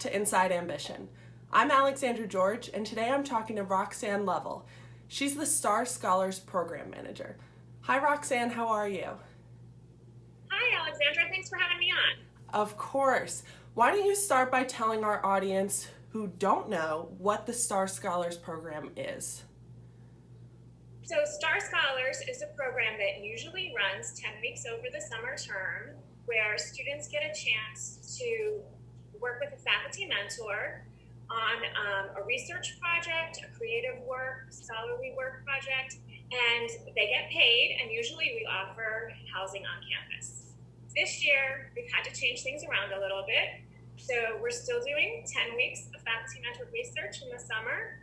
back to Inside Ambition. I'm Alexandra George, and today I'm talking to Roxane Lovell. She's the STAR Scholars Program Manager. Hi Roxane, how are you? Hi Alexandra, thanks for having me on. Of course. Why don't you start by telling our audience who don't know what the STAR Scholars Program is? So STAR Scholars is a program that usually runs 10 weeks over the summer term, where students get a chance to work with a faculty mentor on a research project, a creative work, scholarly work project, and they get paid, and usually we offer housing on campus. This year, we've had to change things around a little bit. So we're still doing 10 weeks of faculty mentored research in the summer.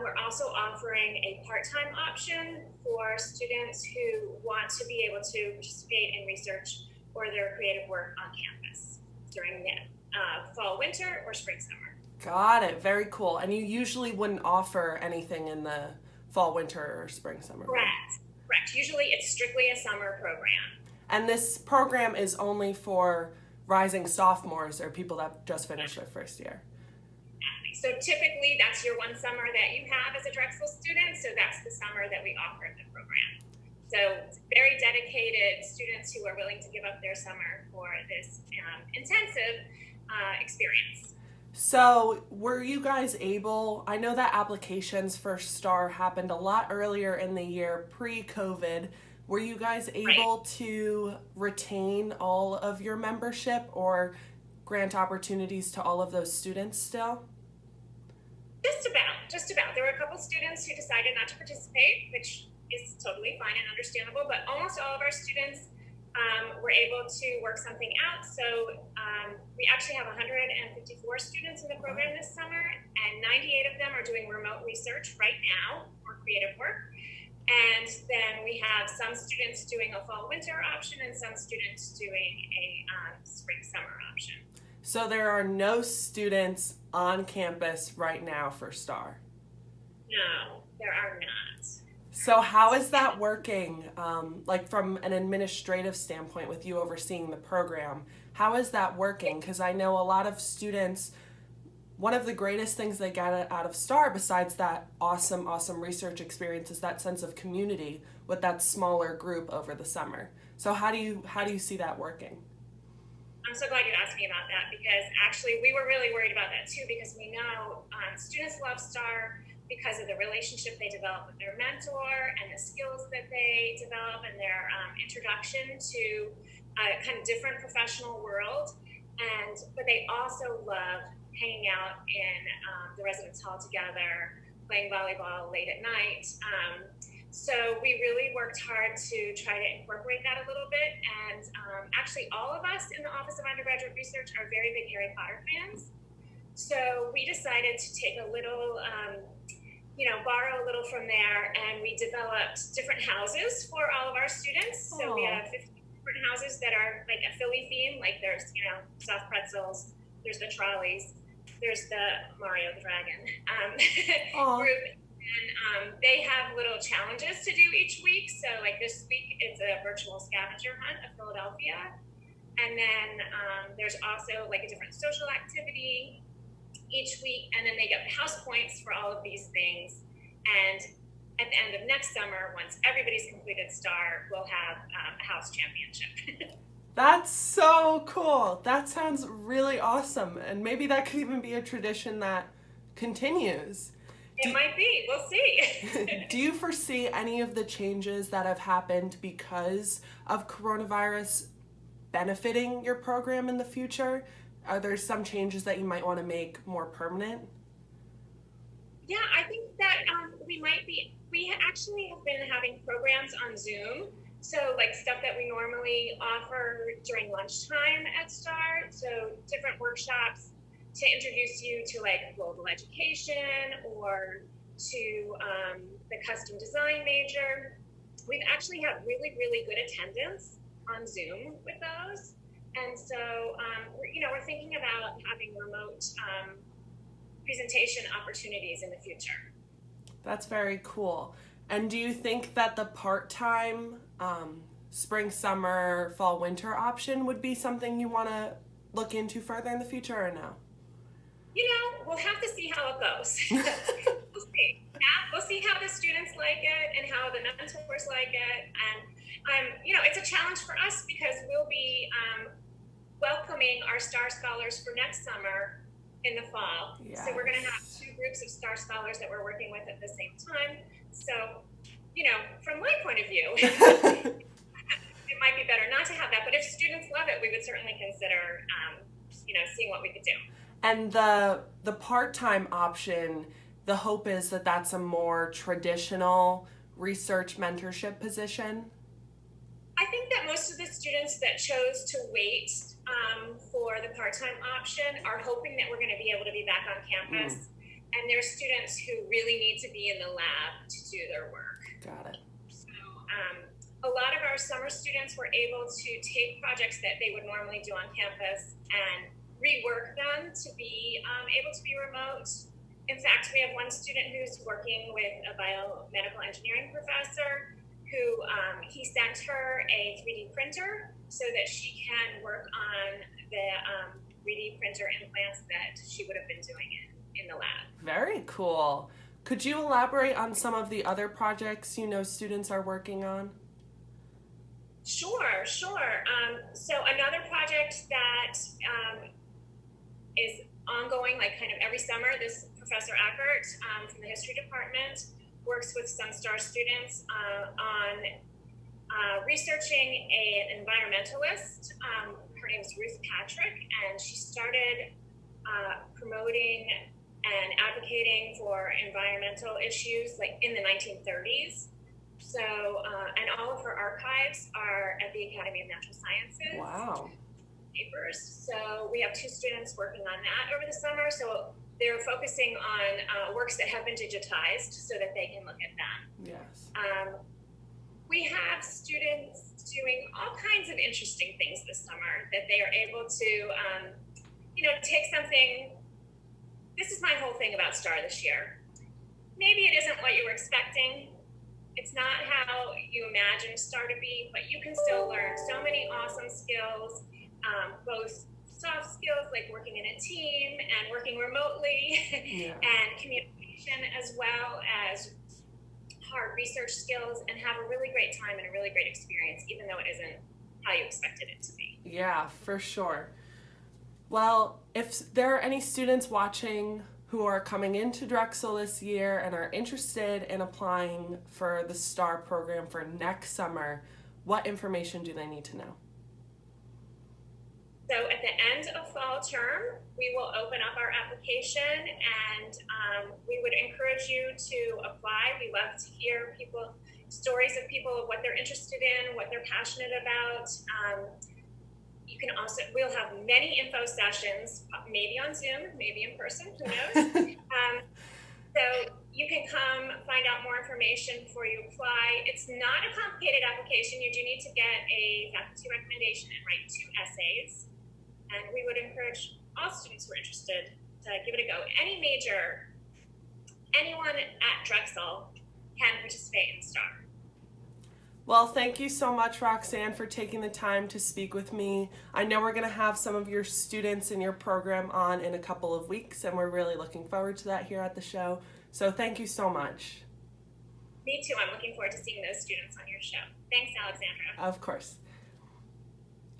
We're also offering a part-time option for students who want to be able to participate in research or their creative work on campus during the fall, winter, or spring, summer. Got it. Very cool. And you usually wouldn't offer anything in the fall, winter, or spring, summer? Correct. Usually it's strictly a summer program. And this program is only for rising sophomores or people that just finished their first year? So typically that's your one summer that you have as a Drexel student, so that's the summer that we offer the program. So very dedicated students who are willing to give up their summer for this intensive experience. So were you guys able, I know that applications for STAR happened a lot earlier in the year, pre-COVID. Were you guys able to retain all of your membership or grant opportunities to all of those students still? Just about. There were a couple students who decided not to participate, which is totally fine and understandable, but almost all of our students were able to work something out. So we actually have 154 students in the program this summer, and 98 of them are doing remote research right now or creative work. And then we have some students doing a fall winter option and some students doing a spring summer option. So there are no students on campus right now for STAR? No, there are not. So how is that working, like from an administrative standpoint with you overseeing the program? How is that working? Because I know a lot of students, one of the greatest things they get out of STAR, besides that awesome research experience, is that sense of community with that smaller group over the summer. So how do you see that working? I'm so glad you asked me about that, because actually we were really worried about that too, because we know students love STAR because of the relationship they develop with their mentor and the skills that they develop and their introduction to a kind of different professional world. But they also love hanging out in the residence hall together, playing volleyball late at night. So we really worked hard to try to incorporate that a little bit. And actually all of us in the Office of Undergraduate Research are very big Harry Potter fans. So we decided to take a little, borrow a little from there, and we developed different houses for all of our students. So we have 50 different houses that are like a Philly theme, like there's, soft pretzels, there's the trolleys, there's the Mario the Dragon group. And they have little challenges to do each week. So like this week, it's a virtual scavenger hunt of Philadelphia. And then there's also like a different social activity each week. And then they get house points for all of these things. And at the end of next summer, once everybody's completed STAR, we'll have a house championship. That's so cool. That sounds really awesome. And maybe that could even be a tradition that continues. It might be. We'll see. Do you foresee any of the changes that have happened because of coronavirus benefiting your program in the future? Are there some changes that you might want to make more permanent? Yeah, I think that we might be. We actually have been having programs on Zoom. So like stuff that we normally offer during lunchtime at STAR. So different workshops to introduce you to like global education or to the custom design major. We've actually had really good attendance on Zoom with those. And so, we're thinking about having remote presentation opportunities in the future. That's very cool. And do you think that the part-time spring, summer, fall, winter option would be something you want to look into further in the future or no? We'll have to see how it goes. We'll see. Yeah, we'll see how the students like it and how the mentors like it. And, it's a challenge for us because we'll be welcoming our STAR Scholars for next summer in the fall. Yes. So we're going to have two groups of STAR Scholars that we're working with at the same time. So, from my point of view, it might be better not to have that. But if students love it, we would certainly consider, seeing what we could do. And the part-time option, the hope is that that's a more traditional research mentorship position? I think that most of the students that chose to wait for the part-time option are hoping that we're going to be able to be back on campus. And there's students who really need to be in the lab to do their work. Got it. So a lot of our summer students were able to take projects that they would normally do on campus and rework them to be able to be remote. In fact, we have one student who's working with a biomedical engineering professor who he sent her a 3D printer so that she can work on the 3D printer implants that she would have been doing in the lab. Very cool. Could you elaborate on some of the other projects students are working on? Sure. So another project that is ongoing, like kind of every summer, this Professor Eckert from the history department works with some STAR students on researching an environmentalist. Her name is Ruth Patrick, and she started promoting and advocating for environmental issues like in the 1930s. So, and all of her archives are at the Academy of Natural Sciences. Wow. Papers. So we have two students working on that over the summer. So they're focusing on works that have been digitized so that they can look at them. Yes. We have students doing all kinds of interesting things this summer that they are able to, take something. This is my whole thing about STAR this year. Maybe it isn't what you were expecting. It's not how you imagined STAR to be, but you can still learn so many awesome skills, both soft skills like working in a team and working remotely, and communication, as well as hard research skills, and have a really great time and a really great experience, even though it isn't how you expected it to be. Yeah, for sure. Well, if there are any students watching who are coming into Drexel this year and are interested in applying for the STAR program for next summer, what information do they need to know? So at the end of fall term, we will open up our application, and we would encourage you to apply. We love to hear stories of people, of what they're interested in, what they're passionate about. We'll have many info sessions, maybe on Zoom, maybe in person, who knows? So you can come find out more information before you apply. It's not a complicated application. You do need to get a faculty recommendation and write 2 essays. And we would encourage all students who are interested to give it a go. Anyone at Drexel can participate in STAR. Well, thank you so much, Roxane, for taking the time to speak with me. I know we're going to have some of your students in your program on in a couple of weeks, and we're really looking forward to that here at the show. So thank you so much. Me too. I'm looking forward to seeing those students on your show. Thanks, Alexandra. Of course.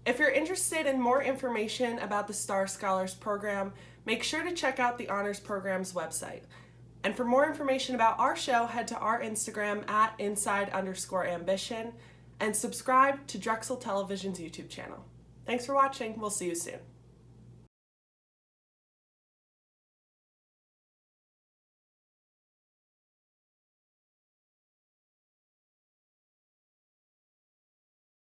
If you're interested in more information about the STAR Scholars program, make sure to check out the Honors Program's website. And for more information about our show, head to our Instagram at @inside_ambition and subscribe to Drexel Television's YouTube channel. Thanks for watching. We'll see you soon.